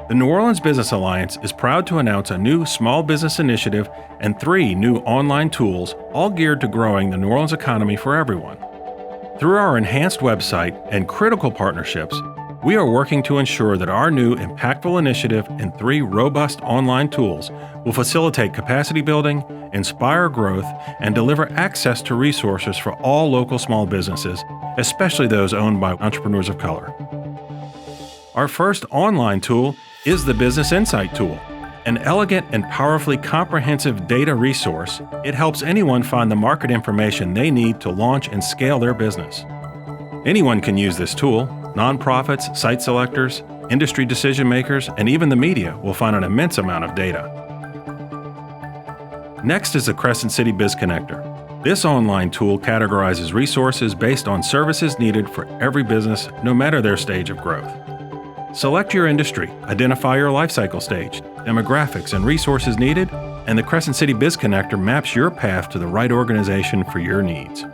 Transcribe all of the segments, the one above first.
The New Orleans Business Alliance is proud to announce a new small business initiative and 3 new online tools, all geared to growing the New Orleans economy for everyone. Through our enhanced website and critical partnerships, we are working to ensure that our new impactful initiative and 3 robust online tools will facilitate capacity building, inspire growth, and deliver access to resources for all local small businesses, especially those owned by entrepreneurs of color. Our first online tool is the Business Insight Tool. An elegant and powerfully comprehensive data resource, it helps anyone find the market information they need to launch and scale their business. Anyone can use this tool. Nonprofits, site selectors, industry decision makers, and even the media will find an immense amount of data. Next is the Crescent City Biz Connector. This online tool categorizes resources based on services needed for every business, no matter their stage of growth. Select your industry, identify your lifecycle stage, demographics, and resources needed, and the Crescent City Biz Connector maps your path to the right organization for your needs.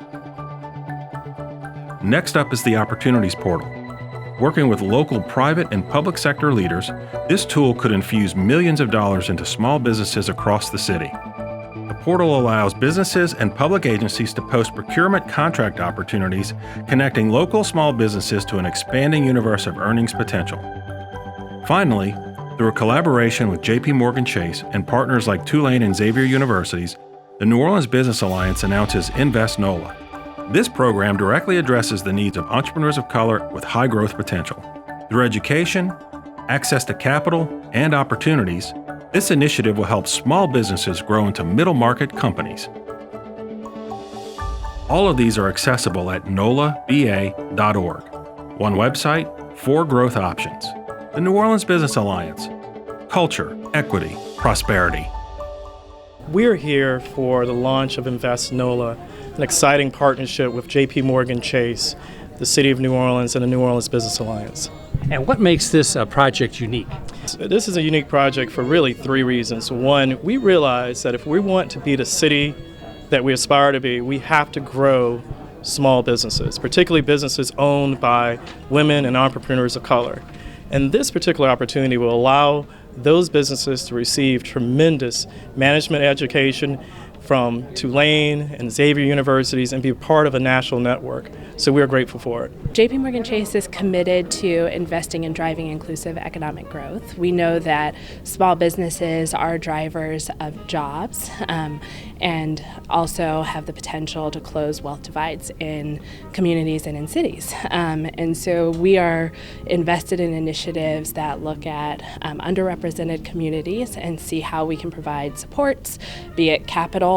Next up is the Opportunities Portal. Working with local private and public sector leaders, this tool could infuse millions of dollars into small businesses across the city. The portal allows businesses and public agencies to post procurement contract opportunities, connecting local small businesses to an expanding universe of earnings potential. Finally, through a collaboration with JP Chase and partners like Tulane and Xavier Universities, the New Orleans Business Alliance announces InvestNOLA. This program directly addresses the needs of entrepreneurs of color with high growth potential. Through education, access to capital, and opportunities, this initiative will help small businesses grow into middle market companies. All of these are accessible at nolaba.org. One website, 4 growth options. The New Orleans Business Alliance. Culture, equity, prosperity. We're here for the launch of InvestNOLA, an exciting partnership with JP Chase, the City of New Orleans, and the New Orleans Business Alliance. And what makes this project unique? This is a unique project for really 3 reasons. One, we realize that if we want to be the city that we aspire to be, we have to grow small businesses, particularly businesses owned by women and entrepreneurs of color. And this particular opportunity will allow those businesses to receive tremendous management education from Tulane and Xavier Universities and be part of a national network. So we're grateful for it. JP Chase is committed to investing in driving inclusive economic growth. We know that small businesses are drivers of jobs and also have the potential to close wealth divides in communities and in cities. And so we are invested in initiatives that look at underrepresented communities and see how we can provide supports, be it capital,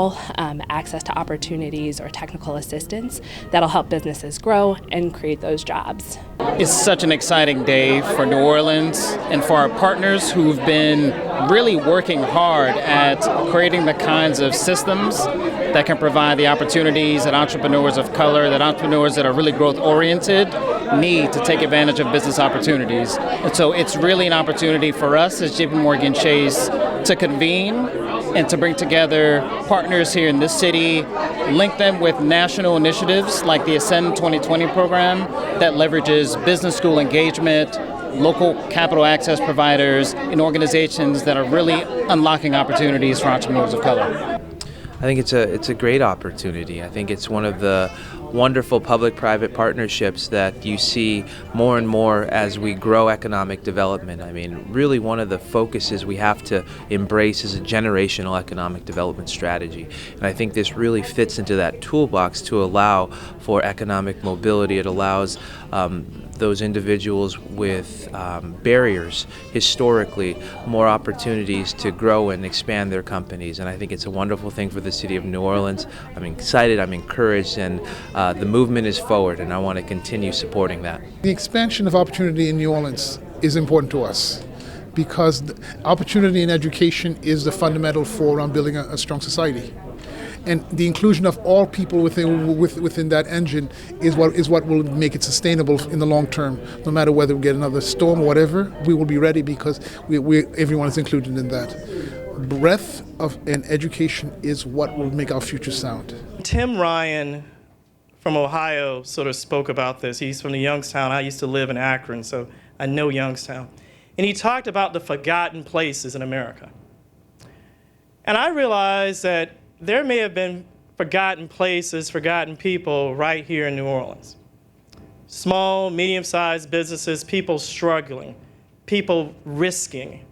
access to opportunities, or technical assistance that'll help businesses grow and create those jobs. It's such an exciting day for New Orleans and for our partners who've been really working hard at creating the kinds of systems that can provide the opportunities that entrepreneurs of color, that entrepreneurs that are really growth oriented need to take advantage of business opportunities. And so it's really an opportunity for us as JP Chase to convene and to bring together partners here in this city, link them with national initiatives like the Ascend 2020 program that leverages business school engagement, local capital access providers, and organizations that are really unlocking opportunities for entrepreneurs of color. I think it's a great opportunity. I think it's one of the wonderful public-private partnerships that you see more and more as we grow economic development. I mean, really one of the focuses we have to embrace is a generational economic development strategy. And I think this really fits into that toolbox to allow for economic mobility. It allows those individuals with barriers historically more opportunities to grow and expand their companies. And I think it's a wonderful thing for the city of New Orleans. I'm excited, I'm encouraged, and the movement is forward, and I want to continue supporting that. The expansion of opportunity in New Orleans is important to us because opportunity in education is the fundamental for building a strong society. And the inclusion of all people within that engine is what will make it sustainable in the long term. No matter whether we get another storm or whatever, we will be ready because everyone is included in that. Breadth of an education is what will make our future sound. Tim Ryan from Ohio sort of spoke about this. He's from the Youngstown. I used to live in Akron, so I know Youngstown. And he talked about the forgotten places in America. And I realized that there may have been forgotten places, forgotten people right here in New Orleans. Small, medium-sized businesses, people struggling, people risking,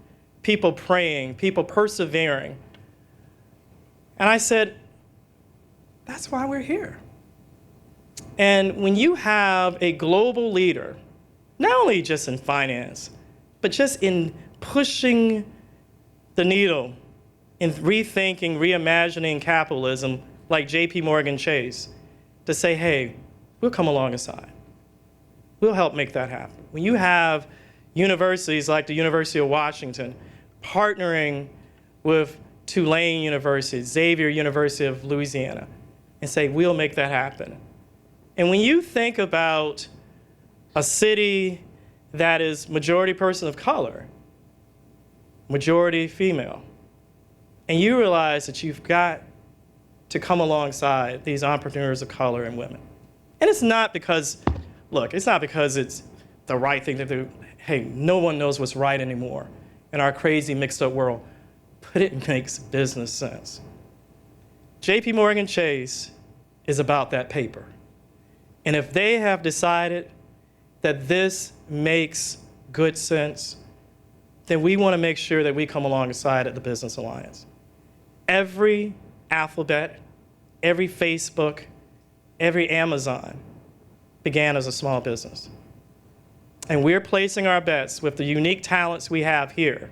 people praying, people persevering. And I said, that's why we're here. And when you have a global leader, not only just in finance, but just in pushing the needle, in rethinking, reimagining capitalism, like J.P. Morgan Chase, to say, hey, we'll come alongside. We'll help make that happen. When you have universities like the University of Washington partnering with Tulane University, Xavier University of Louisiana, and say, we'll make that happen. And when you think about a city that is majority person of color, majority female, and you realize that you've got to come alongside these entrepreneurs of color and women. And it's not because, look, it's not because it's the right thing to do. Hey, no one knows what's right anymore in our crazy mixed up world, but it makes business sense. JP Morgan Chase is about that paper. And if they have decided that this makes good sense, then we want to make sure that we come alongside at the Business Alliance. Every Alphabet, every Facebook, every Amazon began as a small business. And we're placing our bets with the unique talents we have here,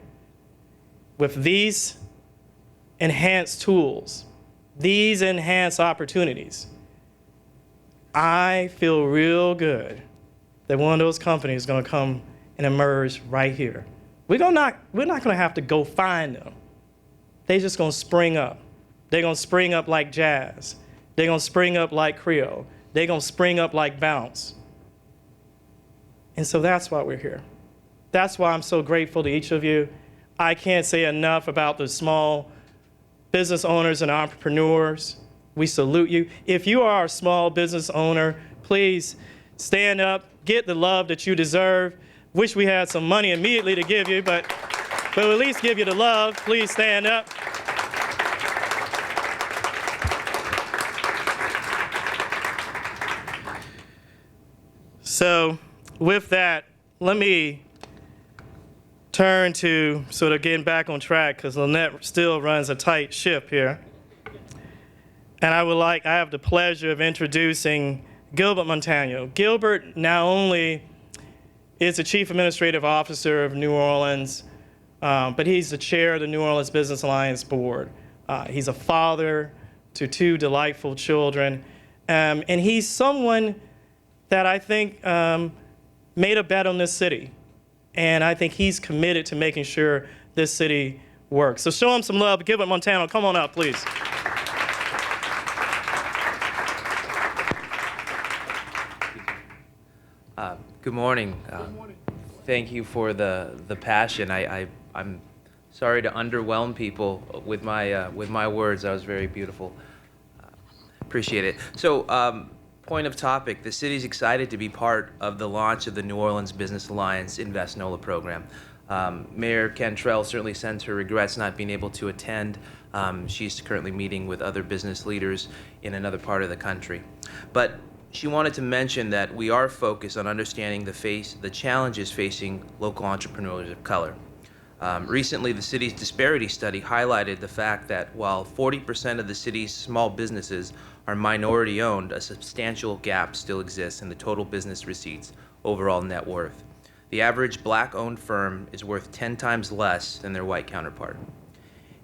with these enhanced tools, these enhanced opportunities. I feel real good that one of those companies is going to come and emerge right here. We're not going to have to go find them. They're just going to spring up. They're going to spring up like jazz. They're going to spring up like Creole. They're going to spring up like bounce. And so that's why we're here. That's why I'm so grateful to each of you. I can't say enough about the small business owners and entrepreneurs. We salute you. If you are a small business owner, please stand up, get the love that you deserve. Wish we had some money immediately to give you, but we'll at least give you the love. Please stand up. So with that, let me turn to sort of getting back on track, because Lynette still runs a tight ship here. And I have the pleasure of introducing Gilbert Montano. Gilbert not only is the Chief Administrative Officer of New Orleans, but he's the chair of the New Orleans Business Alliance Board. He's a father to two delightful children. And he's someone that I think made a bet on this city. And I think he's committed to making sure this city works. So show him some love. Gilbert Montano, come on up, please. Good morning. Thank you for the passion. I'm sorry to underwhelm people with my words. That was very beautiful. Appreciate it. So, point of topic: the city's excited to be part of the launch of the New Orleans Business Alliance InvestNOLA program. Mayor Cantrell certainly sends her regrets not being able to attend. She's currently meeting with other business leaders in another part of the country, but she wanted to mention that we are focused on understanding the challenges facing local entrepreneurs of color. Recently, the city's disparity study highlighted the fact that while 40% of the city's small businesses are minority-owned, a substantial gap still exists in the total business receipts, overall net worth. The average black-owned firm is worth 10 times less than their white counterpart.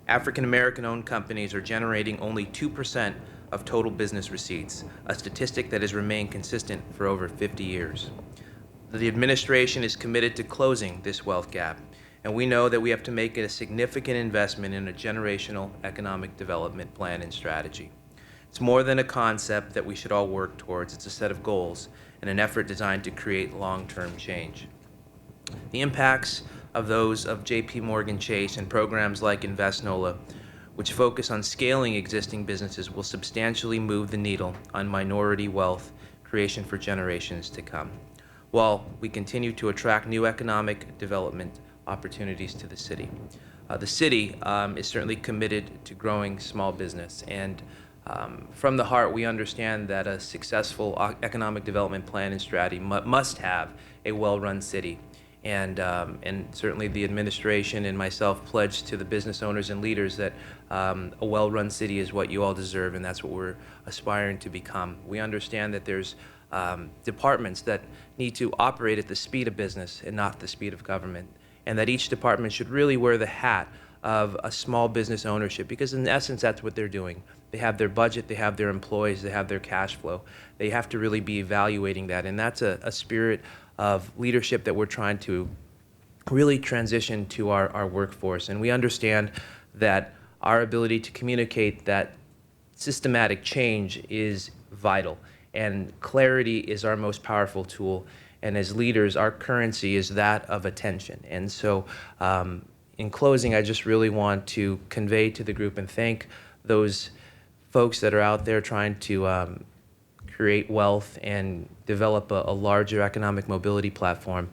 African American-owned companies are generating only 2% of total business receipts, a statistic that has remained consistent for over 50 years. The administration is committed to closing this wealth gap, and we know that we have to make a significant investment in a generational economic development plan and strategy. It's more than a concept that we should all work towards. It's a set of goals and an effort designed to create long-term change. The impacts of those of J.P. Morgan Chase and programs like InvestNOLA, which focus on scaling existing businesses, will substantially move the needle on minority wealth creation for generations to come, while we continue to attract new economic development opportunities to the city. The city is certainly committed to growing small business, and from the heart, we understand that a successful economic development plan and strategy must have a well-run city. And certainly the administration and myself pledge to the business owners and leaders that a well-run city is what you all deserve, and that's what we're aspiring to become. We understand that there's departments that need to operate at the speed of business and not the speed of government, and that each department should really wear the hat of a small business ownership, because in essence that's what they're doing. They have their budget, they have their employees, they have their cash flow. They have to really be evaluating that, and that's a spirit of leadership that we're trying to really transition to our workforce. And we understand that our ability to communicate that systematic change is vital, and clarity is our most powerful tool. And as leaders, our currency is that of attention. And so in closing, I just really want to convey to the group and thank those folks that are out there trying to create wealth and develop a larger economic mobility platform.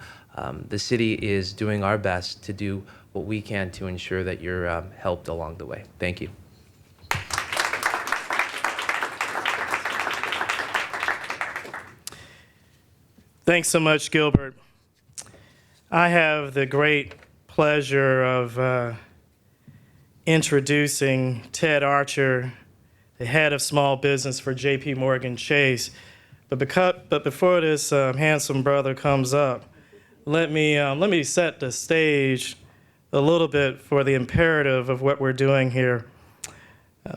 The city is doing our best to do what we can to ensure that you're helped along the way. Thank you. Thanks so much, Gilbert. I have the great pleasure of introducing Ted Archer, the head of small business for J.P. Morgan Chase. But before this handsome brother comes up, let me set the stage a little bit for the imperative of what we're doing here.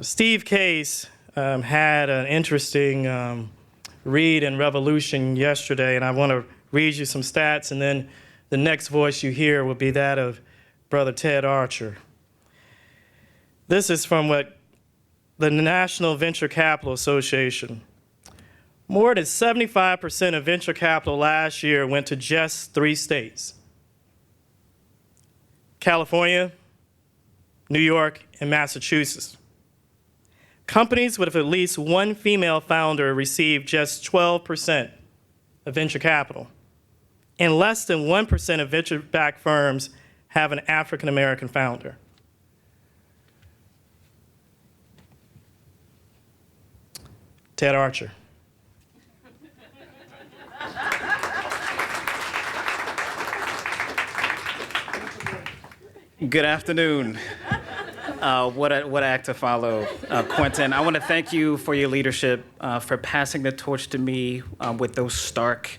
Steve Case had an interesting read in Revolution yesterday, and I want to read you some stats, and then the next voice you hear will be that of Brother Ted Archer. This is from the National Venture Capital Association. More than 75% of venture capital last year went to just 3 states: California, New York, and Massachusetts. Companies with at least one female founder received just 12% of venture capital, and less than 1% of venture-backed firms have an African-American founder. Ted Archer. Good afternoon. What an act to follow, Quentin. I want to thank you for your leadership, for passing the torch to me with those stark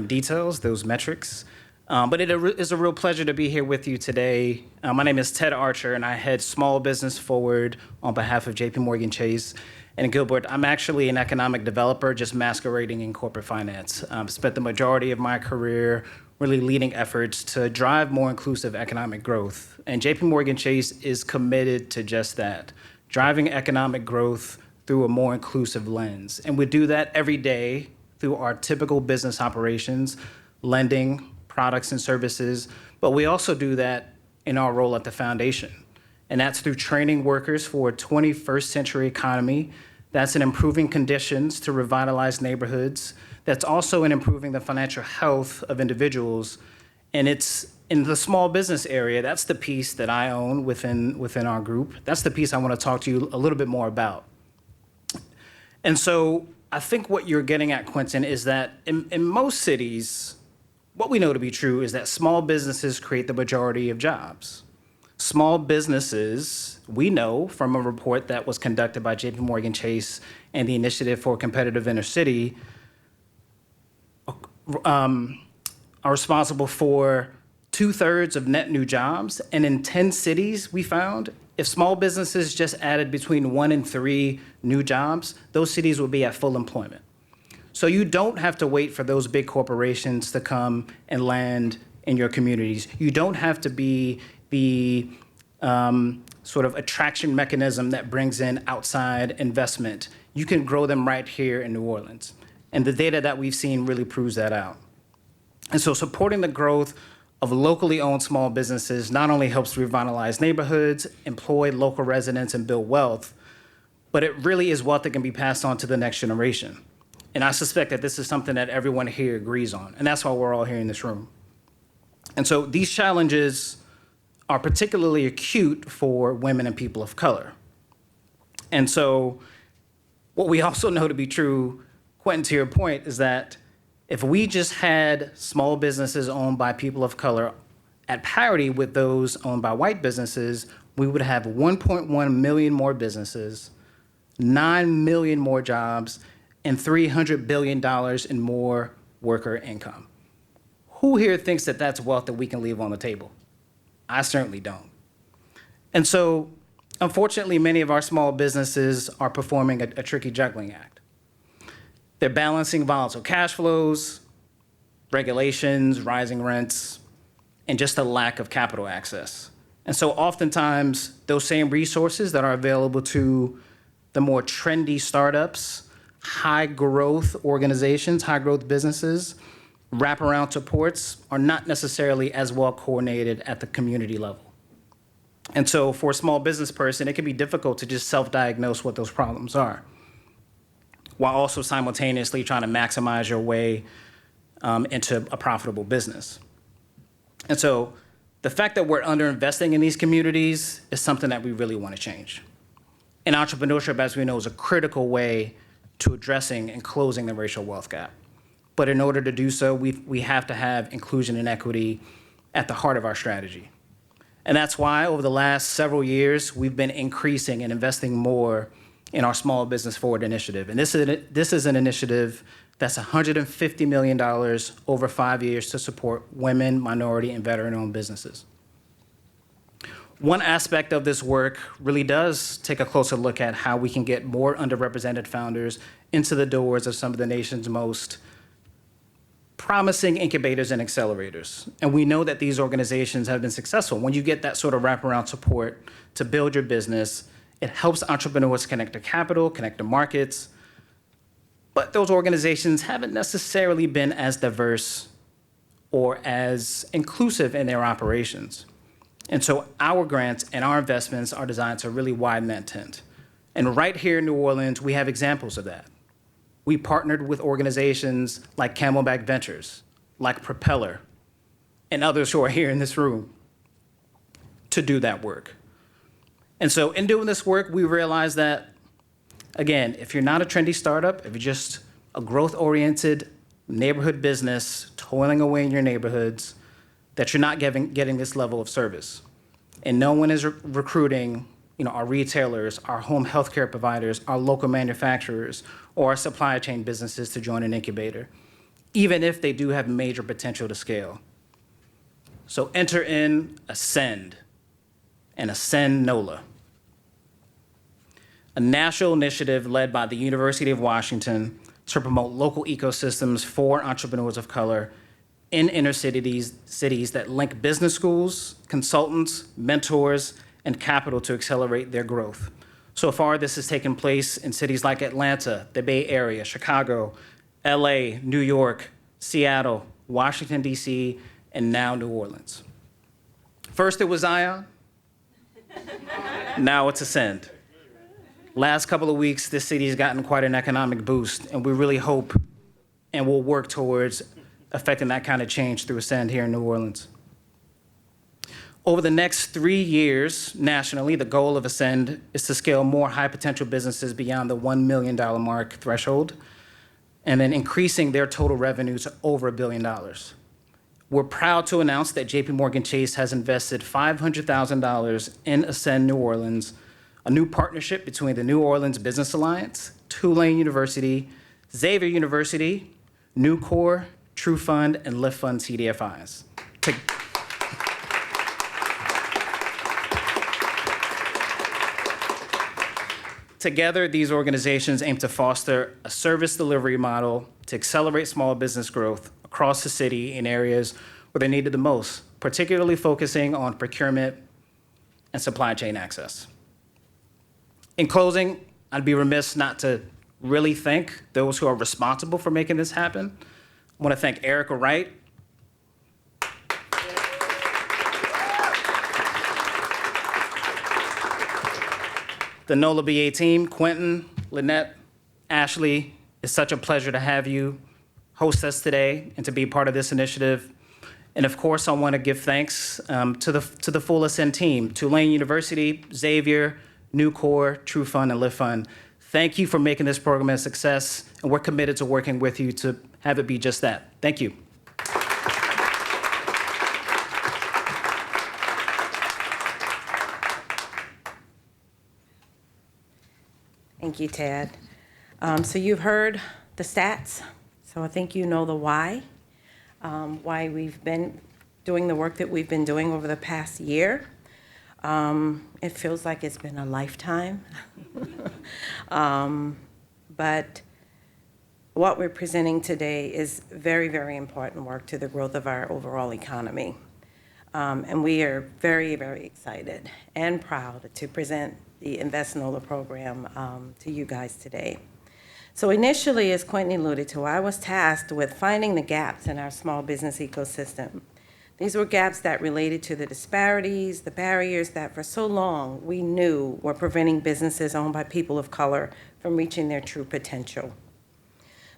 details, those metrics. But it is a real pleasure to be here with you today. My name is Ted Archer, and I head Small Business Forward on behalf of J.P. Morgan Chase. And Gilbert, I'm actually an economic developer just masquerading in corporate finance. Spent the majority of my career really leading efforts to drive more inclusive economic growth. And J.P. Morgan Chase is committed to just that, driving economic growth through a more inclusive lens. And we do that every day through our typical business operations, lending, products and services, but we also do that in our role at the foundation. And that's through training workers for a 21st century economy. That's in improving conditions to revitalize neighborhoods. That's also in improving the financial health of individuals. And it's in the small business area, that's the piece that I own within our group. That's the piece I want to talk to you a little bit more about. And so I think what you're getting at, Quentin, is that in most cities, what we know to be true is that small businesses create the majority of jobs. Small businesses, we know from a report that was conducted by J.P. Morgan Chase and the Initiative for Competitive Inner City, are responsible for 2/3 of net new jobs. And in 10 cities, we found, if small businesses just added between 1 and 3 new jobs, those cities would be at full employment. So you don't have to wait for those big corporations to come and land in your communities. You don't have to be the sort of attraction mechanism that brings in outside investment. You can grow them right here in New Orleans. And the data that we've seen really proves that out. And so supporting the growth of locally owned small businesses not only helps revitalize neighborhoods, employ local residents, and build wealth, but it really is wealth that can be passed on to the next generation. And I suspect that this is something that everyone here agrees on, and that's why we're all here in this room. And so these challenges are particularly acute for women and people of color. And so what we also know to be true, Quentin, to your point, is that if we just had small businesses owned by people of color at parity with those owned by white businesses, we would have 1.1 million more businesses, 9 million more jobs, and $300 billion in more worker income. Who here thinks that that's wealth that we can leave on the table? I certainly don't. And so, unfortunately, many of our small businesses are performing a tricky juggling act. They're balancing volatile cash flows, regulations, rising rents, and just a lack of capital access. And so oftentimes, those same resources that are available to the more trendy startups, high growth organizations, high growth businesses, wraparound supports are not necessarily as well coordinated at the community level. And so for a small business person, it can be difficult to just self-diagnose what those problems are, while also simultaneously trying to maximize your way into a profitable business. And so the fact that we're underinvesting in these communities is something that we really want to change. And entrepreneurship, as we know, is a critical way to addressing and closing the racial wealth gap. But in order to do so, we have to have inclusion and equity at the heart of our strategy. And that's why over the last several years, we've been increasing and investing more in our Small Business Forward initiative. And this is an initiative that's $150 million over 5 years to support women, minority, and veteran-owned businesses. One aspect of this work really does take a closer look at how we can get more underrepresented founders into the doors of some of the nation's most promising incubators and accelerators. And we know that these organizations have been successful. When you get that sort of wraparound support to build your business, it helps entrepreneurs connect to capital, connect to markets. But those organizations haven't necessarily been as diverse or as inclusive in their operations. And so our grants and our investments are designed to really widen that tent. And right here in New Orleans, we have examples of that. We partnered with organizations like Camelback Ventures, like Propeller, and others who are here in this room to do that work. And so in doing this work, we realized that, again, if you're not a trendy startup, if you're just a growth-oriented neighborhood business toiling away in your neighborhoods, that you're not getting this level of service. And no one is recruiting our retailers, our home healthcare providers, our local manufacturers, or our supply chain businesses to join an incubator, even if they do have major potential to scale. So enter in Ascend and InvestNOLA, a national initiative led by the University of Washington to promote local ecosystems for entrepreneurs of color in inner cities that link business schools, consultants, mentors, and capital to accelerate their growth. So far, this has taken place in cities like Atlanta, the Bay Area, Chicago, LA, New York, Seattle, Washington, D.C., and now New Orleans. First it was Zion, now it's Ascend. Last couple of weeks, this city has gotten quite an economic boost, and we really hope and will work towards affecting that kind of change through Ascend here in New Orleans. Over the next 3 years, nationally, the goal of Ascend is to scale more high-potential businesses beyond the $1 million mark threshold, and then increasing their total revenue to over $1 billion. We're proud to announce that JPMorgan Chase has invested $500,000 in Ascend New Orleans, a new partnership between the New Orleans Business Alliance, Tulane University, Xavier University, Nucor, True Fund, and Lift Fund CDFIs. Together, these organizations aim to foster a service delivery model to accelerate small business growth across the city in areas where they're needed the most, particularly focusing on procurement and supply chain access. In closing, I'd be remiss not to really thank those who are responsible for making this happen. I want to thank Erica Wright, the NOLA BA team, Quentin, Lynette, Ashley. It's such a pleasure to have you host us today and to be part of this initiative. And of course, I want to give thanks to the full Ascend team, Tulane University, Xavier, Nucor, True Fund, and Live Fund. Thank you for making this program a success, and we're committed to working with you to have it be just that. Thank you. Thank you, Ted. So you've heard the stats, so I think you know the why we've been doing the work that we've been doing over the past year. It feels like it's been a lifetime. But what we're presenting today is very, very important work to the growth of our overall economy. And we are very, very excited and proud to present the InvestNOLA program to you guys today. So initially, as Quentin alluded to, I was tasked with finding the gaps in our small business ecosystem. These were gaps that related to the disparities, the barriers that for so long we knew were preventing businesses owned by people of color from reaching their true potential.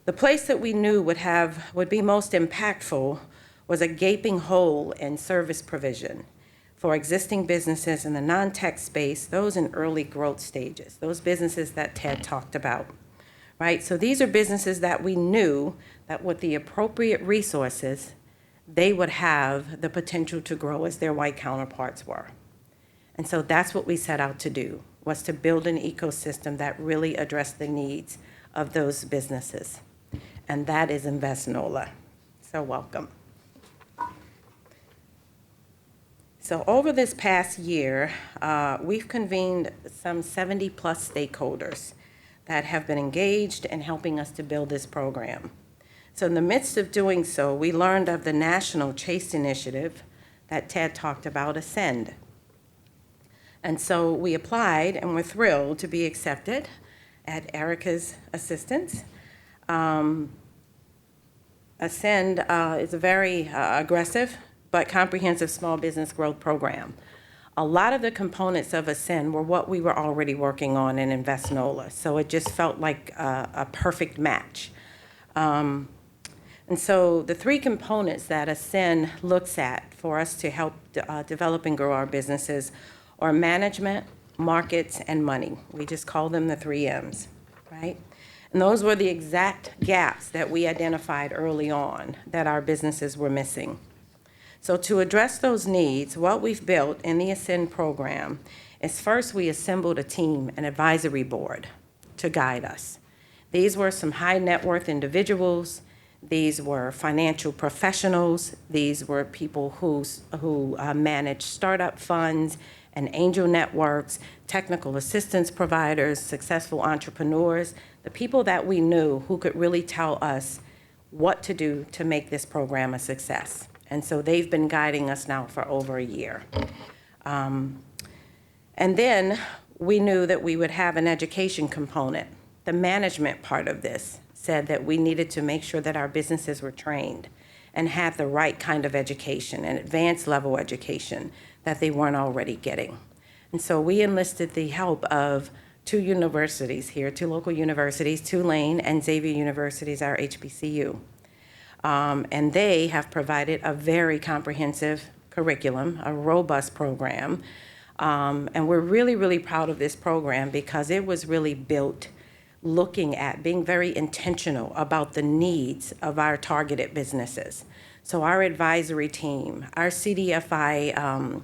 The place that we knew would be most impactful was a gaping hole in service provision for existing businesses in the non-tech space, those in early growth stages, those businesses that Ted talked about, right? So these are businesses that we knew that with the appropriate resources, they would have the potential to grow as their white counterparts were. And so that's what we set out to do, was to build an ecosystem that really addressed the needs of those businesses. And that is InvestNOLA. So welcome. So over this past year, we've convened some 70 plus stakeholders that have been engaged in helping us to build this program. So in the midst of doing so, we learned of the national CHASE initiative that Ted talked about, Ascend. And so we applied and we're thrilled to be accepted at Erica's assistance. Ascend is a very aggressive but comprehensive small business growth program. A lot of the components of Ascend were what we were already working on in InvestNOLA, so it just felt like a perfect match. And so the three components that Ascend looks at for us to help develop and grow our businesses are management, markets, and money. We just call them the 3 M's, right? And those were the exact gaps that we identified early on that our businesses were missing. So to address those needs, what we've built in the Ascend program is first we assembled a team, an advisory board, to guide us. These were some high net worth individuals. These were financial professionals. These were people who manage startup funds and angel networks, technical assistance providers, successful entrepreneurs, the people that we knew who could really tell us what to do to make this program a success. And so they've been guiding us now for over a year. And then we knew that we would have an education component. The management part of this said that we needed to make sure that our businesses were trained and had the right kind of education, an advanced level education that they weren't already getting. And so we enlisted the help of 2 universities here, 2 local universities, Tulane and Xavier Universities, our HBCU. And they have provided a very comprehensive curriculum, a robust program. And we're really, really proud of this program because it was really built looking at being very intentional about the needs of our targeted businesses. So our advisory team, our CDFI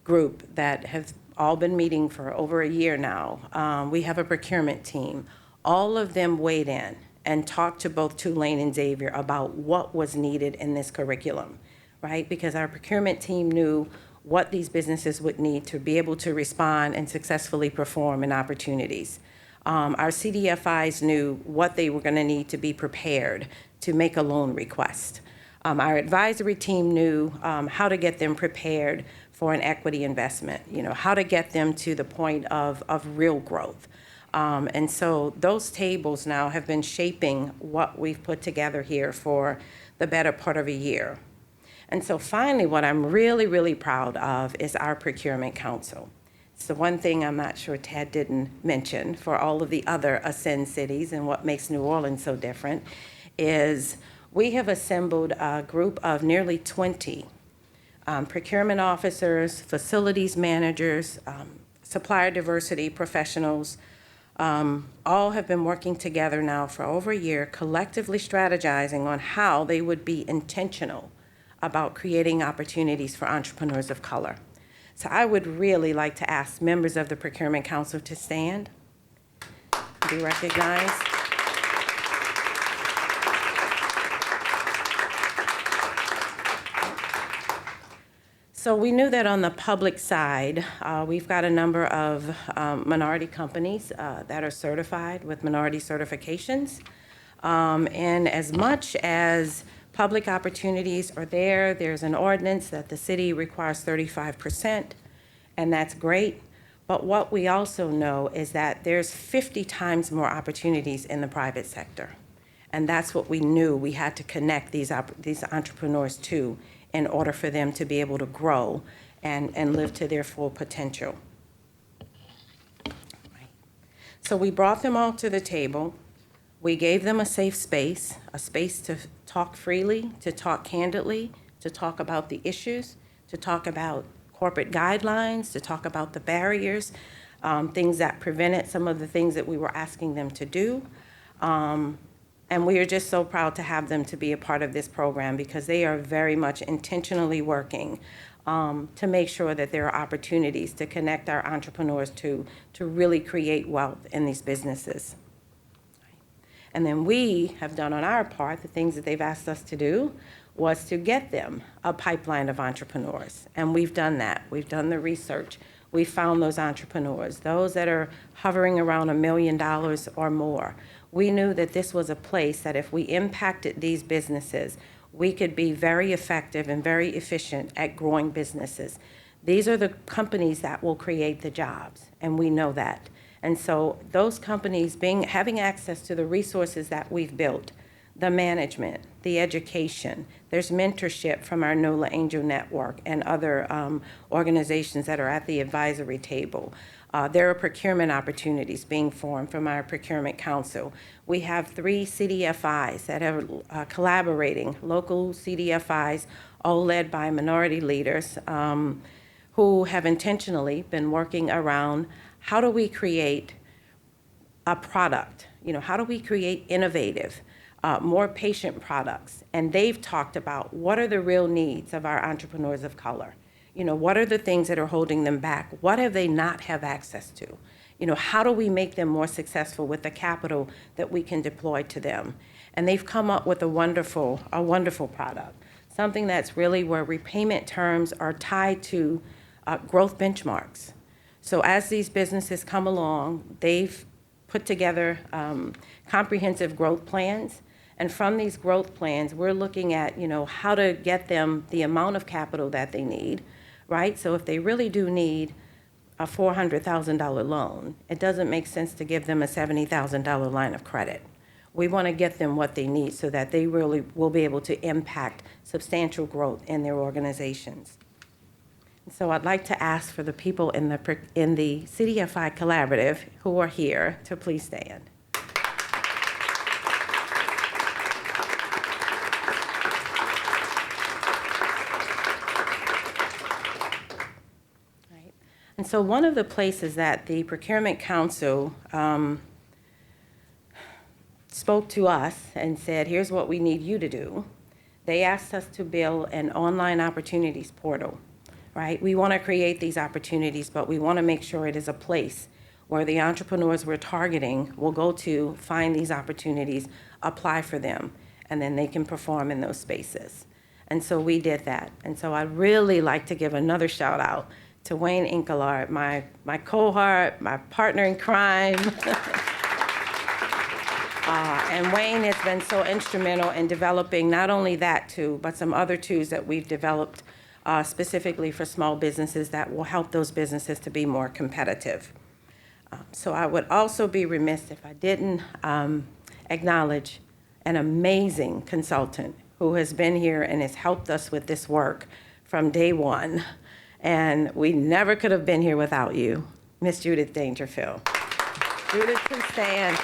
group that have all been meeting for over a year now, we have a procurement team. All of them weighed in and talked to both Tulane and Xavier about what was needed in this curriculum, right? Because our procurement team knew what these businesses would need to be able to respond and successfully perform in opportunities. Our CDFIs knew what they were going to need to be prepared to make a loan request. Our advisory team knew how to get them prepared for an equity investment, how to get them to the point of real growth. And so those tables now have been shaping what we've put together here for the better part of a year. And so finally, what I'm really, really proud of is our procurement council. It's the one thing I'm not sure Ted didn't mention for all of the other Ascend cities, and what makes New Orleans so different is we have assembled a group of nearly 20 procurement officers, facilities managers, supplier diversity professionals. All have been working together now for over a year, collectively strategizing on how they would be intentional about creating opportunities for entrepreneurs of color. So I would really like to ask members of the Procurement Council to stand, be recognized. So we knew that on the public side, we've got a number of minority companies that are certified with minority certifications. And as much as public opportunities are there, there's an ordinance that the city requires 35%, and that's great. But what we also know is that there's 50 times more opportunities in the private sector. And that's what we knew we had to connect these entrepreneurs to in order for them to be able to grow and live to their full potential. So we brought them all to the table. We gave them a safe space, a space to talk freely, to talk candidly, to talk about the issues, to talk about corporate guidelines, to talk about the barriers, things that prevented some of the things that we were asking them to do. And we are just so proud to have them to be a part of this program because they are very much intentionally working to make sure that there are opportunities to connect our entrepreneurs to really create wealth in these businesses. And then we have done on our part, the things that they've asked us to do was to get them a pipeline of entrepreneurs. And we've done that. We've done the research. We found those entrepreneurs, those that are hovering around $1 million or more. We knew that this was a place that if we impacted these businesses, we could be very effective and very efficient at growing businesses. These are the companies that will create the jobs, and we know that. And so those companies having access to the resources that we've built, the management, the education, there's mentorship from our NOLA Angel Network and other organizations that are at the advisory table. There are procurement opportunities being formed from our Procurement Council. We have 3 CDFIs that are collaborating, local CDFIs, all led by minority leaders who have intentionally been working around how do we create a product? How do we create innovative, more patient products? And they've talked about what are the real needs of our entrepreneurs of color. What are the things that are holding them back? What have they not have access to? How do we make them more successful with the capital that we can deploy to them? And they've come up with a wonderful product, something that's really where repayment terms are tied to growth benchmarks. So as these businesses come along, they've put together comprehensive growth plans. And from these growth plans, we're looking at, how to get them the amount of capital that they need, right? So if they really do need a $400,000 loan, it doesn't make sense to give them a $70,000 line of credit. We want to get them what they need so that they really will be able to impact substantial growth in their organizations. So I'd like to ask for the people in the CDFI Collaborative who are here to please stand. Right. And so one of the places that the Procurement Council spoke to us and said, here's what we need you to do. They asked us to build an online opportunities portal. Right? We want to create these opportunities, but we want to make sure it is a place where the entrepreneurs we're targeting will go to find these opportunities, apply for them, and then they can perform in those spaces. And so we did that. And so I'd really like to give another shout out to Wayne Inkelard, my cohort, my partner in crime. And Wayne has been so instrumental in developing not only that tool, but some other tools that we've developed specifically for small businesses that will help those businesses to be more competitive. So I would also be remiss if I didn't acknowledge an amazing consultant who has been here and has helped us with this work from day one. And we never could have been here without you, Miss Judith Dangerfield. Judith, please stand.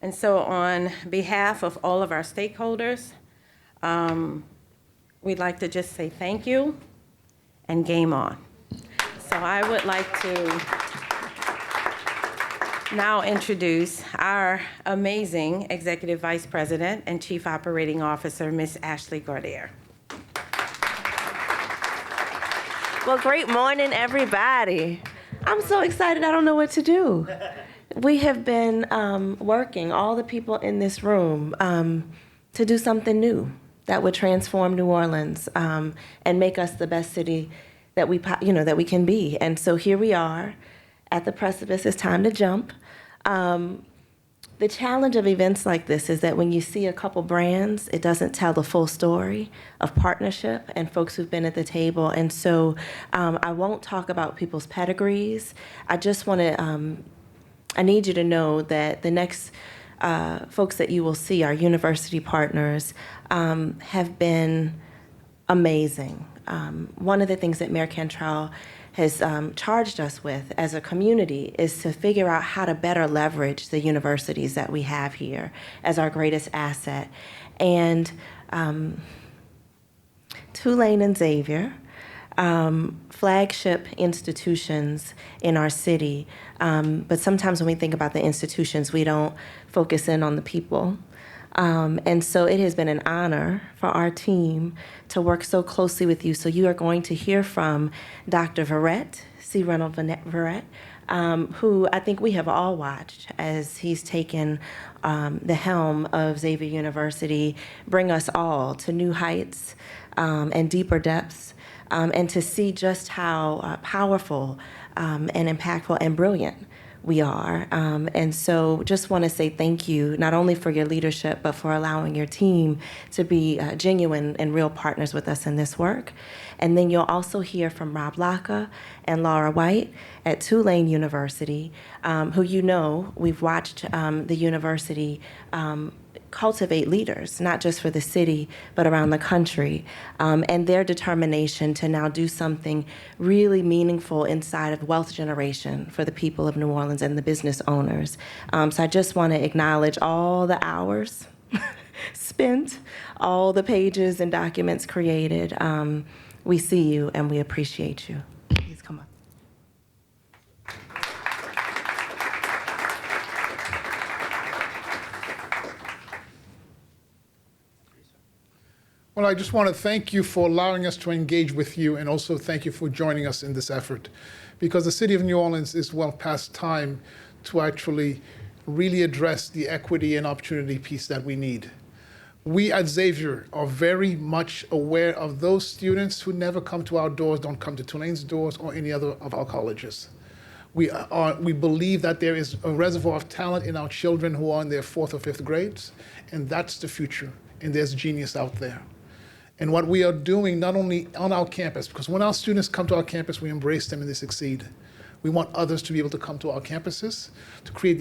And so on behalf of all of our stakeholders, we'd like to just say thank you and game on. So I would like to now introduce our amazing Executive Vice President and Chief Operating Officer, Ms. Ashley Gaudier. Well, great morning, everybody. I'm so excited, I don't know what to do. We have been working, all the people in this room, to do something new that would transform New Orleans and make us the best city that we can be. And so here we are at the precipice. It's time to jump. The challenge of events like this is that when you see a couple brands, it doesn't tell the full story of partnership and folks who've been at the table. And so I won't talk about people's pedigrees. I just want to, I need you to know that the next folks that you will see, our university partners, have been amazing. One of the things that Mayor Cantrell has charged us with as a community is to figure out how to better leverage the universities that we have here as our greatest asset. And Tulane and Xavier, flagship institutions in our city, but sometimes when we think about the institutions, we don't focus in on the people. And so it has been an honor for our team to work so closely with you. So you are going to hear from Dr. Verrett, C. Reynolds Verrett, who I think we have all watched as he's taken the helm of Xavier University, bring us all to new heights and deeper depths, and to see just how powerful and impactful and brilliant we are. And so just want to say thank you, not only for your leadership, but for allowing your team to be genuine and real partners with us in this work. And then you'll also hear from Rob Laka and Laura White at Tulane University, who we've watched the university cultivate leaders, not just for the city, but around the country, and their determination to now do something really meaningful inside of wealth generation for the people of New Orleans and the business owners. So I just want to acknowledge all the hours spent, all the pages and documents created. We see you and we appreciate you. Please come up. Well, I just want to thank you for allowing us to engage with you, and also thank you for joining us in this effort, because the city of New Orleans is well past time to actually really address the equity and opportunity piece that we need. We at Xavier are very much aware of those students who never come to our doors, don't come to Tulane's doors or any other of our colleges. We believe that there is a reservoir of talent in our children who are in their 4th or 5th grades, and that's the future, and there's genius out there. And what we are doing, not only on our campus, because when our students come to our campus, we embrace them and they succeed. We want others to be able to come to our campuses, to create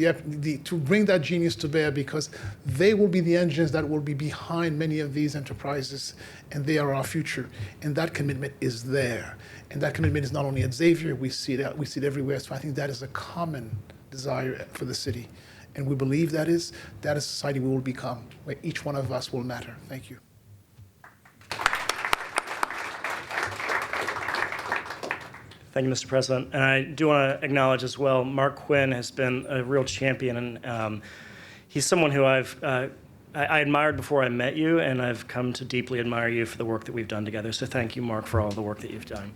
to bring that genius to bear, because they will be the engines that will be behind many of these enterprises, and they are our future. And that commitment is there. And that commitment is not only at Xavier, we see it everywhere. So I think that is a common desire for the city. And we believe that is a society we will become, where each one of us will matter. Thank you. Thank you, Mr. President. And I do want to acknowledge as well, Mark Quinn has been a real champion, and he's someone who I admired before I met you, and I've come to deeply admire you for the work that we've done together. So thank you, Mark, for all the work that you've done.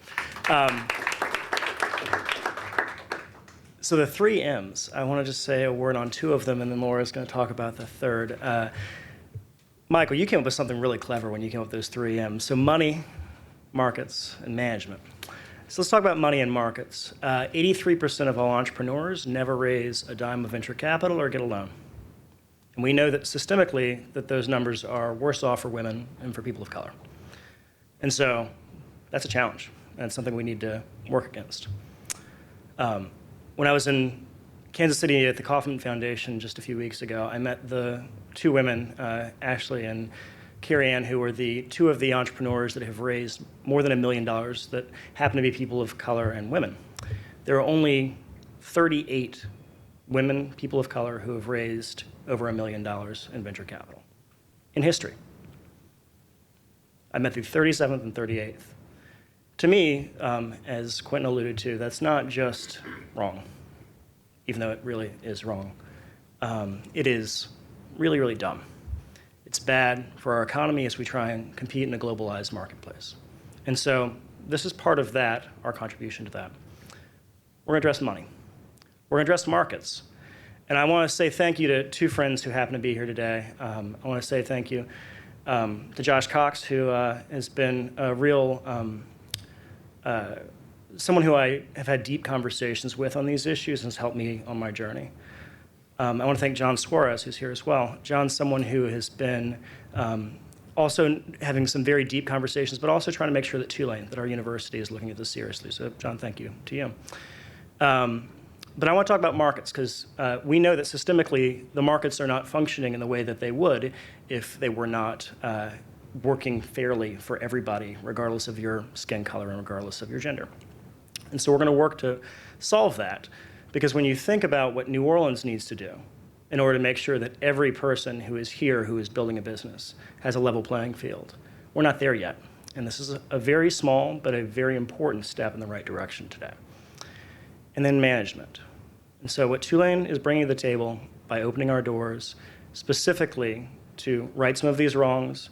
So the 3 M's, I want to just say a word on 2 of them, and then Laura's going to talk about the 3rd. Michael, you came up with something really clever when you came up with those 3 M's. So money, markets, and management. So let's talk about money and markets. 83% of all entrepreneurs never raise a dime of venture capital or get a loan. And we know that systemically that those numbers are worse off for women and for people of color. And so that's a challenge, and it's something we need to work against. When I was in Kansas City at the Kauffman Foundation just a few weeks ago, I met the 2 women, Ashley and Carrie Ann, who are the 2 of the entrepreneurs that have raised more than $1 million that happen to be people of color and women. There are only 38 women, people of color, who have raised over $1 million in venture capital in history. I met the 37th and 38th. To me, as Quentin alluded to, that's not just wrong, even though it really is wrong. It is really, really dumb. It's bad for our economy as we try and compete in a globalized marketplace. And so this is part of that, our contribution to that. We're going to address money. We're going to address markets. And I want to say thank you to two friends who happen to be here today. I want to say thank you to Josh Cox, who has been a real, someone who I have had deep conversations with on these issues and has helped me on my journey. I want to thank John Suarez, who's here as well. John's someone who has been also having some very deep conversations, but also trying to make sure that Tulane, that our university, is looking at this seriously. So, John, thank you to you. But I want to talk about markets, because we know that systemically the markets are not functioning in the way that they would if they were not working fairly for everybody, regardless of your skin color and regardless of your gender. And so we're going to work to solve that, because when you think about what New Orleans needs to do in order to make sure that every person who is here who is building a business has a level playing field, we're not there yet. And this is a very small but a very important step in the right direction today. And then management. And so what Tulane is bringing to the table by opening our doors specifically to right some of these wrongs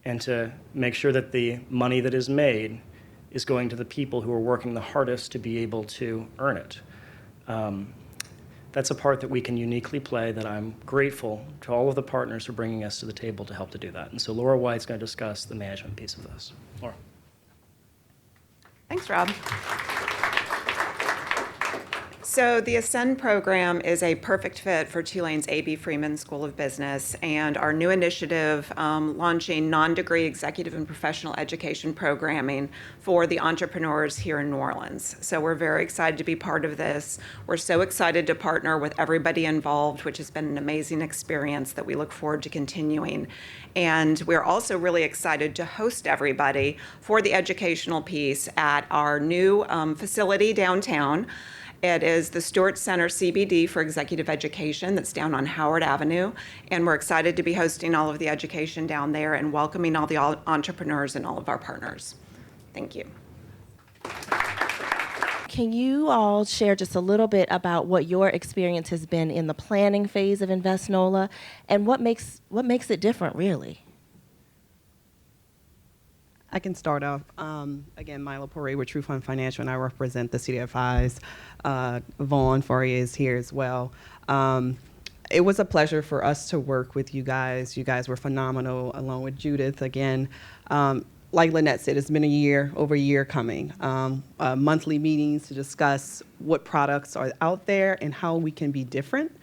and to make sure that the money that is made is going to the people who are working the hardest to be able to earn it. That's a part that we can uniquely play that I'm grateful to all of the partners for bringing us to the table to help to do that. And so Laura White's going to discuss the management piece of this. Laura. Thanks, Rob. So the Ascend program is a perfect fit for Tulane's A.B. Freeman School of Business and our new initiative launching non-degree executive and professional education programming for the entrepreneurs here in New Orleans. So we're very excited to be part of this. We're so excited to partner with everybody involved, which has been an amazing experience that we look forward to continuing. And we're also really excited to host everybody for the educational piece at our new facility downtown. It is the Stewart Center CBD for Executive Education that's down on Howard Avenue, and we're excited to be hosting all of the education down there and welcoming all the entrepreneurs and all of our partners. Thank you. Can you all share just a little bit about what your experience has been in the planning phase of InvestNOLA and what makes it different, really? I can start off. Again, Milo Poirier with True Fund Financial, and I represent the CDFIs. Vaughn Fourier is here as well. It was a pleasure for us to work with you guys. You guys were phenomenal, along with Judith. Again, like Lynette said, it's been over a year coming. Monthly meetings to discuss what products are out there and how we can be different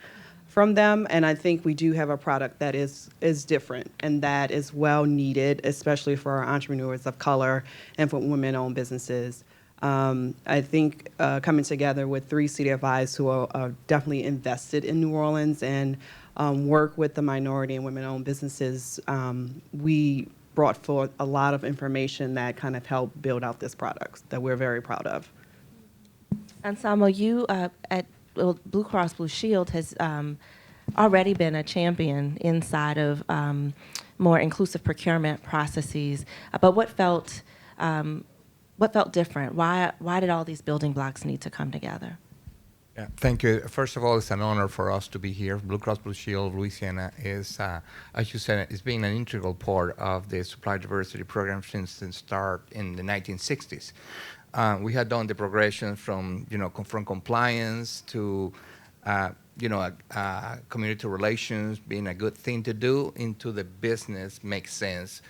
from them, and I think we do have a product that is different and that is well needed, especially for our entrepreneurs of color and for women-owned businesses. I think coming together with 3 CDFIs who are definitely invested in New Orleans and work with the minority and women-owned businesses, we brought forth a lot of information that kind of helped build out this product that we're very proud of. Anselmo, you at Blue Cross Blue Shield has already been a champion inside of more inclusive procurement processes. But what felt different? Why did all these building blocks need to come together? Yeah, thank you. First of all, it's an honor for us to be here. Blue Cross Blue Shield of Louisiana is, as you said, it's been an integral part of the supply diversity program since the start in the 1960s. We had done the progression from compliance to community relations being a good thing to do into the business makes sense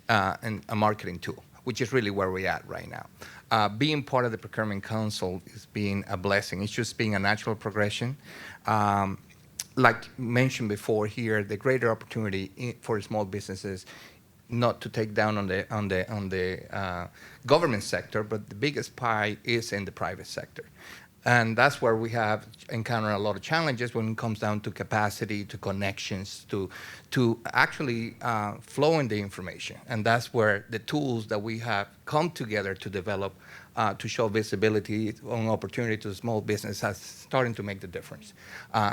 and a marketing tool, which is really where we're at right now. Being part of the Procurement Council is being a blessing. It's just being a natural progression. Like mentioned before here, the greater opportunity for small businesses not to take down on the government sector, but the biggest pie is in the private sector. And that's where we have encountered a lot of challenges when it comes down to capacity, to connections, to actually flowing the information. And that's where the tools that we have come together to develop to show visibility on opportunity to small business has starting to make the difference.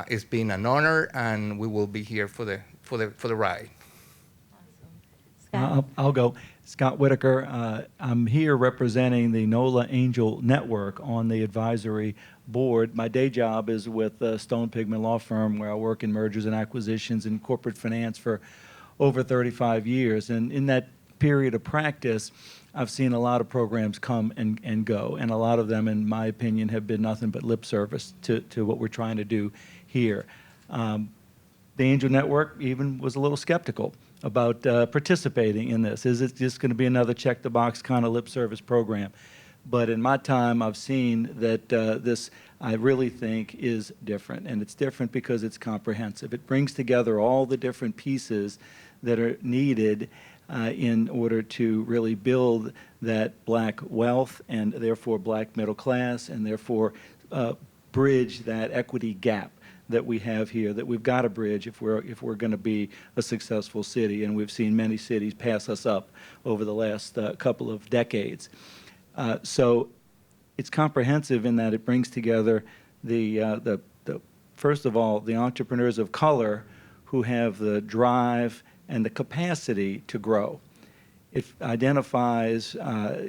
It's been an honor, and we will be here for the ride. I'll go. Scott Whitaker. I'm here representing the NOLA Angel Network on the advisory board. My day job is with Stone Pigman Law Firm, where I work in mergers and acquisitions and corporate finance for over 35 years. And in that period of practice, I've seen a lot of programs come and go, and a lot of them, in my opinion, have been nothing but lip service to what we're trying to do here. The Angel Network even was a little skeptical about participating in this. Is it just going to be another check-the-box kind of lip service program? But in my time, I've seen that this, I really think, is different. And it's different because it's comprehensive. It brings together all the different pieces that are needed in order to really build that black wealth and therefore black middle class, and therefore bridge that equity gap that we have here, that we've got to bridge if we're going to be a successful city. And we've seen many cities pass us up over the last couple of decades. So it's comprehensive in that it brings together the first of all, the entrepreneurs of color who have the drive and the capacity to grow. It identifies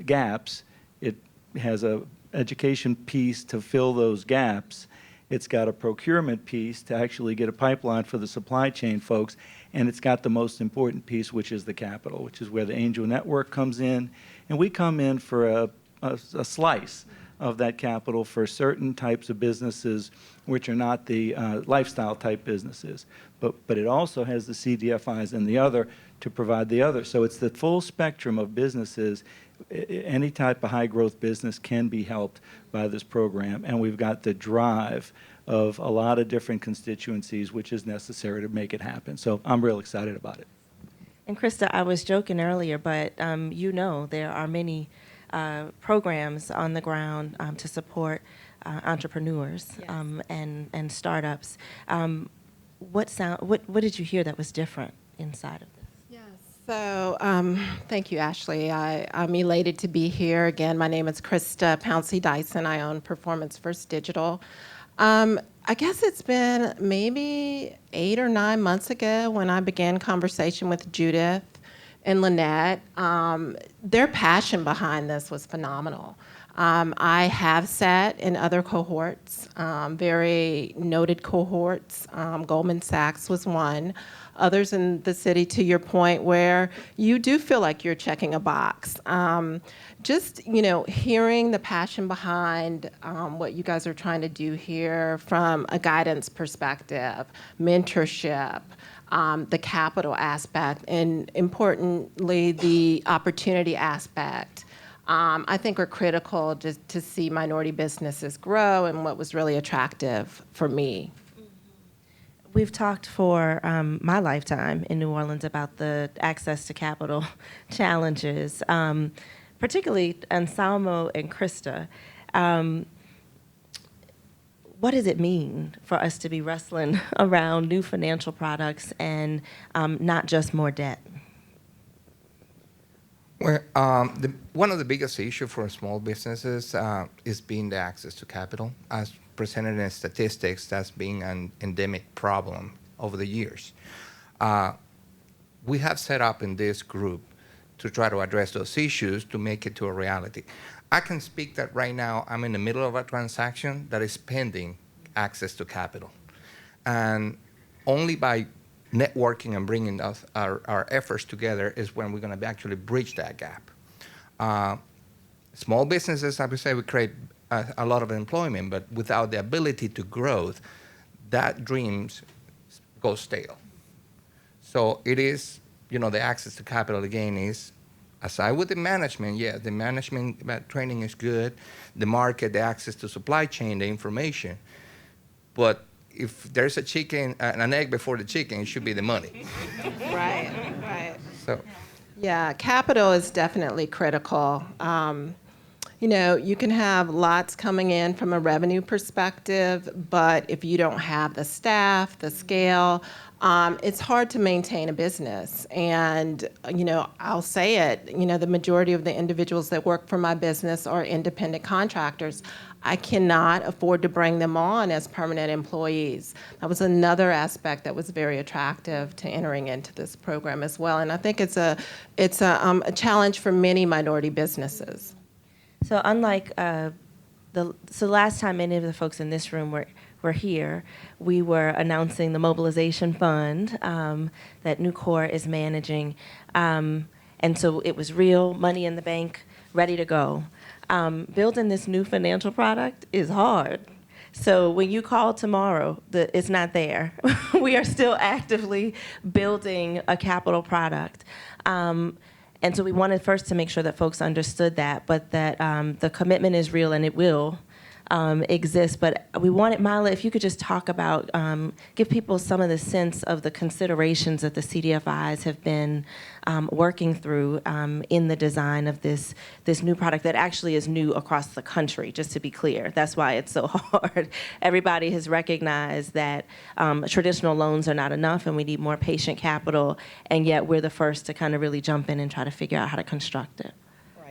gaps. It has an education piece to fill those gaps. It's got a procurement piece to actually get a pipeline for the supply chain folks, and it's got the most important piece, which is the capital, which is where the Angel Network comes in, and we come in for a slice of that capital for certain types of businesses which are not the lifestyle type businesses. But it also has the CDFIs and the other to provide the other. So it's the full spectrum of businesses. Any type of high growth business can be helped by this program, and we've got the drive of a lot of different constituencies which is necessary to make it happen. So I'm real excited about it. And Krista, I was joking earlier, but you know there are many programs on the ground to support entrepreneurs and startups. What did you hear that was different inside of this? So thank you, Ashley. I'm elated to be here. Again, my name is Krista Pouncey Dyson. I own Performance First Digital. I guess it's been maybe 8 or 9 months ago when I began conversation with Judith and Lynette. Their passion behind this was phenomenal. I have sat in other cohorts, very noted cohorts. Goldman Sachs was one. Others in the city, to your point, where you do feel like you're checking a box. Just, hearing the passion behind what you guys are trying to do here from a guidance perspective, mentorship, the capital aspect, and importantly, the opportunity aspect, I think are critical just to see minority businesses grow, and what was really attractive for me. We've talked for my lifetime in New Orleans about the access to capital challenges, particularly Anselmo and Krista. What does it mean for us to be wrestling around new financial products and not just more debt? Well, one of the biggest issues for small businesses is being the access to capital. As presented in statistics, that's being an endemic problem over the years. We have set up in this group to try to address those issues to make it to a reality. I can speak that right now I'm in the middle of a transaction that is pending access to capital. And only by networking and bringing our efforts together is when we're going to actually bridge that gap. Small businesses, I would say, we create a lot of employment, but without the ability to grow, that dreams go stale. So it is, the access to capital again is, aside with the management, the management training is good, the market, the access to supply chain, the information, but if there's a chicken, an egg before the chicken, it should be the money. Right. So. Yeah, capital is definitely critical. You can have lots coming in from a revenue perspective, but if you don't have the staff, the scale, it's hard to maintain a business. And, I'll say it, the majority of the individuals that work for my business are independent contractors. I cannot afford to bring them on as permanent employees. That was another aspect that was very attractive to entering into this program as well. And I think it's a challenge for many minority businesses. So unlike last time any of the folks in this room were here, we were announcing the mobilization fund that Nucor is managing. And so it was real money in the bank, ready to go. Building this new financial product is hard. So when you call tomorrow, it's not there. We are still actively building a capital product. And so we wanted first to make sure that folks understood that, but that the commitment is real and it will exist. But we wanted, Mila, if you could just talk about, give people some of the sense of the considerations that the CDFIs have been working through in the design of this new product that actually is new across the country, just to be clear. That's why it's so hard. Everybody has recognized that traditional loans are not enough and we need more patient capital, and yet we're the first to kind of really jump in and try to figure out how to construct it.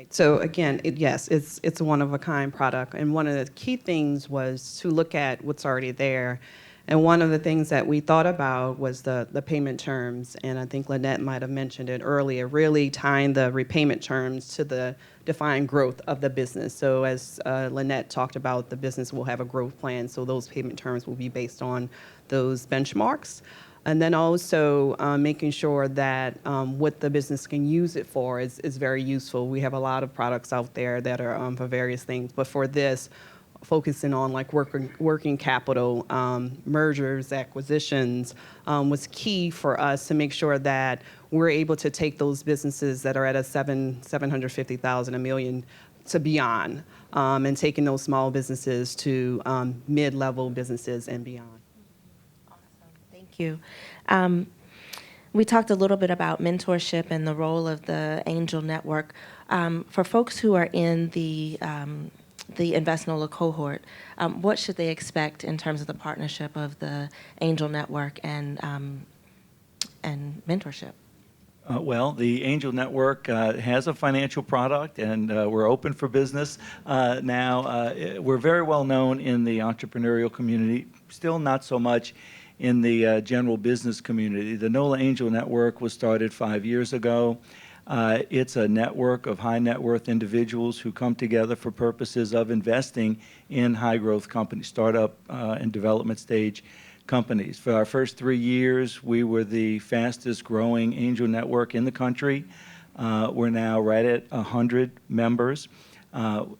So again, yes, it's a one-of-a-kind product. And one of the key things was to look at what's already there. And one of the things that we thought about was the payment terms. And I think Lynette might have mentioned it earlier, really tying the repayment terms to the defined growth of the business. So as Lynette talked about, the business will have a growth plan. So those payment terms will be based on those benchmarks. And then also making sure that what the business can use it for is very useful. We have a lot of products out there that are for various things, but for this, focusing on like working capital, mergers, acquisitions was key for us to make sure that we're able to take those businesses that are at a 750,000, $1 million to beyond, and taking those small businesses to mid-level businesses and beyond. Thank you. We talked a little bit about mentorship and the role of the Angel Network. For folks who are in the InvestNOLA cohort, what should they expect in terms of the partnership of the Angel Network and mentorship? Well, the Angel Network has a financial product, and we're open for business now. We're very well known in the entrepreneurial community, still not so much in the general business community. The NOLA Angel Network was started 5 years ago. It's a network of high net worth individuals who come together for purposes of investing in high growth companies, startup and development stage companies. For our first 3 years, we were the fastest growing angel network in the country. We're now right at 100 members.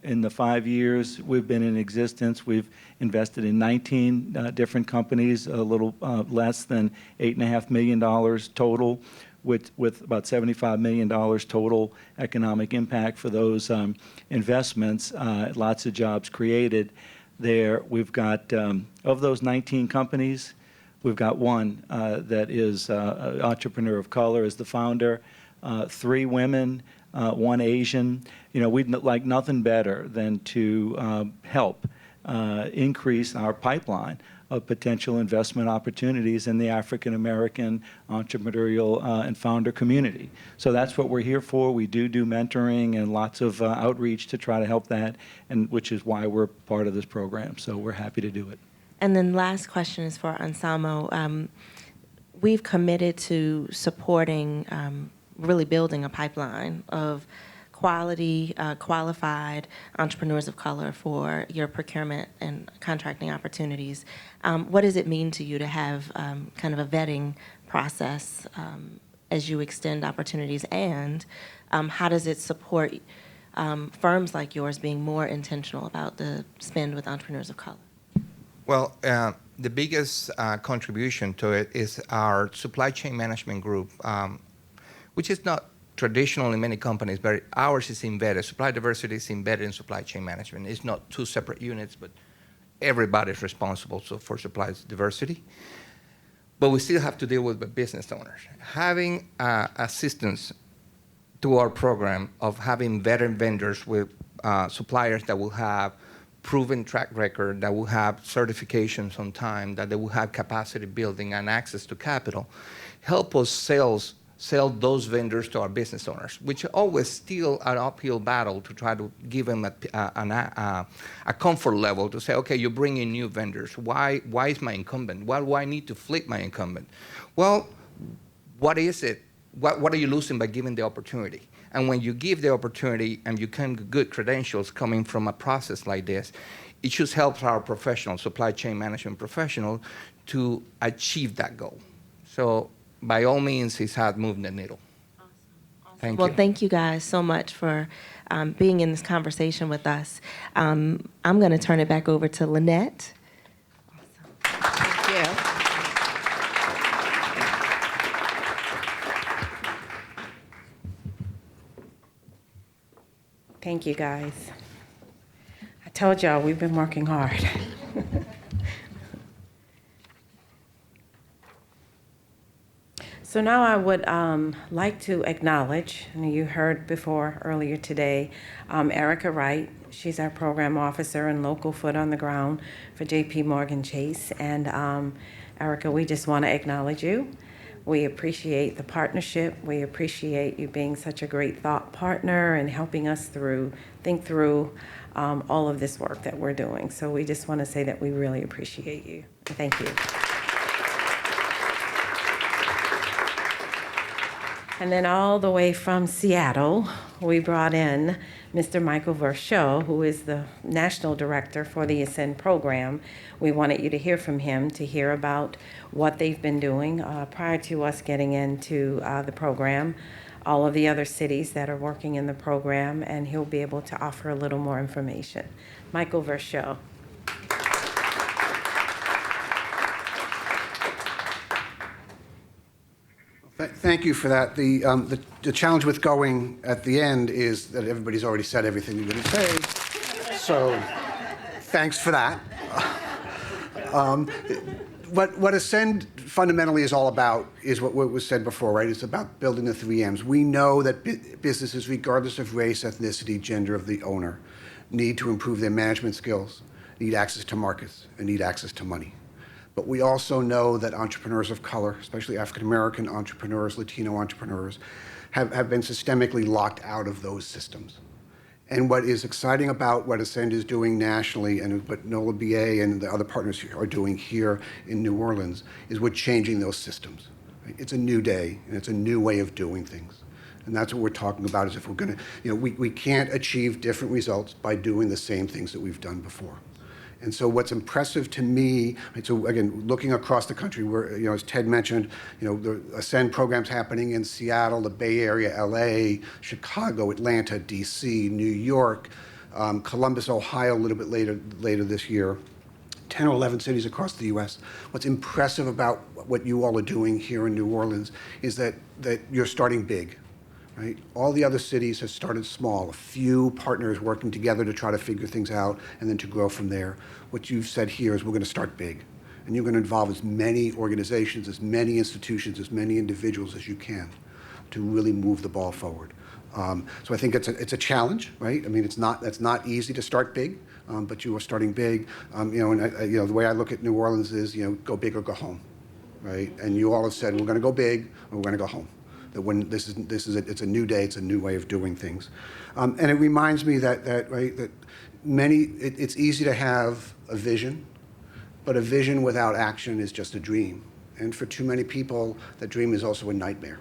In the 5 years we've been in existence, we've invested in 19 different companies, a little less than $8.5 million total, with about $75 million total economic impact for those investments. Lots of jobs created there. We've got, of those 19 companies, we've got one that is an entrepreneur of color as the founder, 3 women, 1 Asian. We'd like nothing better than to help increase our pipeline of potential investment opportunities in the African American entrepreneurial and founder community. So that's what we're here for. We do mentoring and lots of outreach to try to help that, and which is why we're part of this program. So we're happy to do it. And then last question is for Anselmo. We've committed to supporting, really building a pipeline of quality, qualified entrepreneurs of color for your procurement and contracting opportunities. What does it mean to you to have kind of a vetting process as you extend opportunities, and how does it support firms like yours being more intentional about the spend with entrepreneurs of color? Well, the biggest contribution to it is our supply chain management group, which is not traditional in many companies, but ours is embedded. Supply diversity is embedded in supply chain management. It's not 2 separate units, but everybody's responsible for supply diversity. But we still have to deal with the business owners. Having assistance to our program of having veteran vendors with suppliers that will have proven track record, that will have certifications on time, that they will have capacity building and access to capital, help us sell those vendors to our business owners, which always still an uphill battle to try to give them a comfort level to say, okay, you bring in new vendors. Why is my incumbent? Why do I need to flip my incumbent? Well, what is it? What are you losing by giving the opportunity? And when you give the opportunity and you come with good credentials coming from a process like this, it just helps our professionals, supply chain management professionals, to achieve that goal. So by all means, it's had moved the needle. Thank you. Well, thank you guys so much for being in this conversation with us. I'm going to turn it back over to Lynette. Thank you. Thank you, guys. I told y'all we've been working hard. So now I would like to acknowledge, and you heard before earlier today, Erica Wright. She's our program officer and local foot on the ground for JP Morgan Chase. And Erica, we just want to acknowledge you. We appreciate the partnership. We appreciate you being such a great thought partner and helping us think through all of this work that we're doing. So we just want to say that we really appreciate you. Thank you. And then all the way from Seattle, we brought in Mr. Michael Verschow, who is the National Director for the Ascend program. We wanted you to hear from him, to hear about what they've been doing prior to us getting into the program, all of the other cities that are working in the program, and he'll be able to offer a little more information. Michael Verschow. Thank you for that. The challenge with going at the end is that everybody's already said everything you're going to say. So thanks for that. What Ascend fundamentally is all about is what was said before, right? It's about building the 3 M's. We know that businesses, regardless of race, ethnicity, gender of the owner, need to improve their management skills, need access to markets, and need access to money. But we also know that entrepreneurs of color, especially African-American entrepreneurs, Latino entrepreneurs, have been systemically locked out of those systems. And what is exciting about what Ascend is doing nationally and what NOLA BA and the other partners are doing here in New Orleans is we're changing those systems. Right? It's a new day, and it's a new way of doing things. And that's what we're talking about, is if we're going to, we can't achieve different results by doing the same things that we've done before. And so what's impressive to me, right, so again, looking across the country, where, as Ted mentioned, the Ascend program's happening in Seattle, the Bay Area, LA, Chicago, Atlanta, DC, New York, Columbus, Ohio, a little bit later this year, 10 or 11 cities across the US. What's impressive about what you all are doing here in New Orleans is that you're starting big. Right? All the other cities have started small, a few partners working together to try to figure things out and then to grow from there. What you've said here is we're going to start big, and you're going to involve as many organizations, as many institutions, as many individuals as you can to really move the ball forward. So I think it's a challenge, right? I mean, that's not easy to start big, but you are starting big. The way I look at New Orleans is, go big or go home, right? And you all have said we're going to go big or we're going to go home. That when it's a new day, it's a new way of doing things, and it reminds me that it's easy to have a vision, but a vision without action is just a dream, and for too many people, that dream is also a nightmare,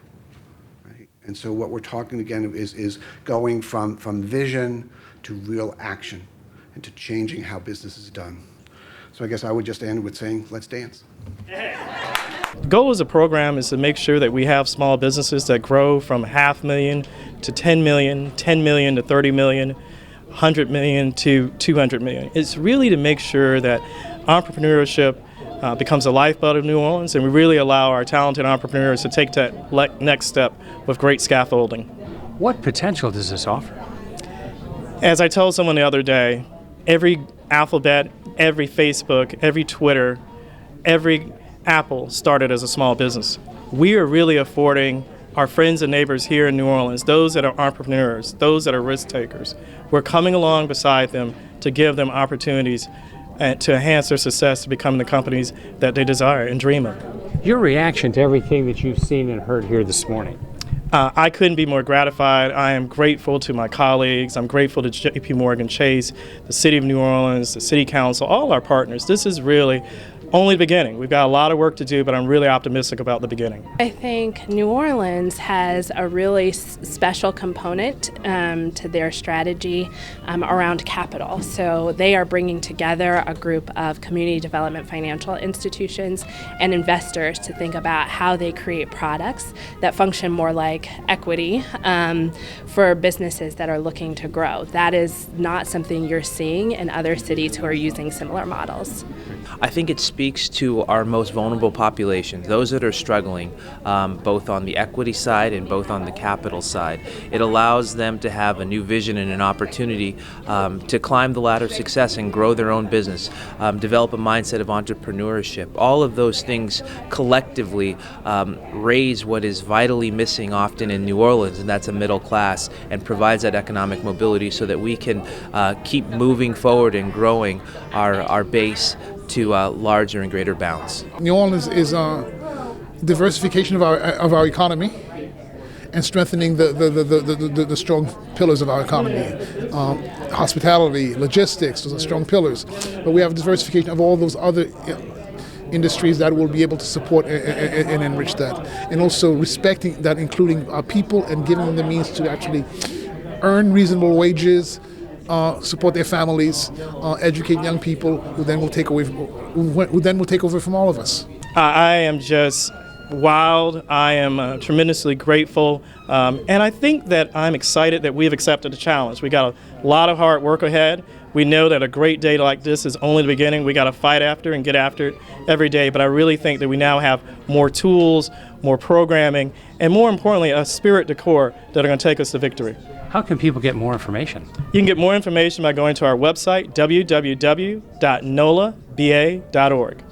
right? And so what we're talking again is going from vision to real action, and to changing how business is done. So I guess I would just end with saying, let's dance. The goal of the program is to make sure that we have small businesses that grow from $500,000 to $10 million, $10 million to $30 million, $100 million to $200 million. It's really to make sure that entrepreneurship becomes the lifeblood of New Orleans, and we really allow our talented entrepreneurs to take that next step with great scaffolding. What potential does this offer? As I told someone the other day, every alphabet, every Facebook, every Twitter, every Apple started as a small business. We are really affording our friends and neighbors here in New Orleans, those that are entrepreneurs, those that are risk takers. We're coming along beside them to give them opportunities and to enhance their success to become the companies that they desire and dream of. Your reaction to everything that you've seen and heard here this morning? I couldn't be more gratified. I am grateful to my colleagues. I'm grateful to J.P. Morgan Chase, the City of New Orleans, the City Council, all our partners. This is really only the beginning. We've got a lot of work to do, but I'm really optimistic about the beginning. I think New Orleans has a really special component to their strategy around capital. So they are bringing together a group of community development financial institutions and investors to think about how they create products that function more like equity for businesses that are looking to grow. That is not something you're seeing in other cities who are using similar models. I think it speaks to our most vulnerable populations, those that are struggling, both on the equity side and both on the capital side. It allows them to have a new vision and an opportunity to climb the ladder of success and grow their own business, develop a mindset of entrepreneurship. All of those things collectively raise what is vitally missing often in New Orleans, and that's a middle class, and provides that economic mobility so that we can keep moving forward and growing our base to larger and greater bounds. New Orleans is diversification of our economy and strengthening the strong pillars of our economy. Hospitality, logistics, those are strong pillars. But we have diversification of all those other industries that will be able to support and enrich that. And also respecting that, including our people and giving them the means to actually earn reasonable wages, support their families, educate young people who then will take over from all of us. I am just wild. I am tremendously grateful, and I think that I'm excited that we've accepted the challenge. We got a lot of hard work ahead. We know that a great day like this is only the beginning. We got to fight after and get after it every day. But I really think that we now have more tools, more programming, and more importantly, a spirit de corps that are going to take us to victory. How can people get more information? You can get more information by going to our website, www.nolaba.org.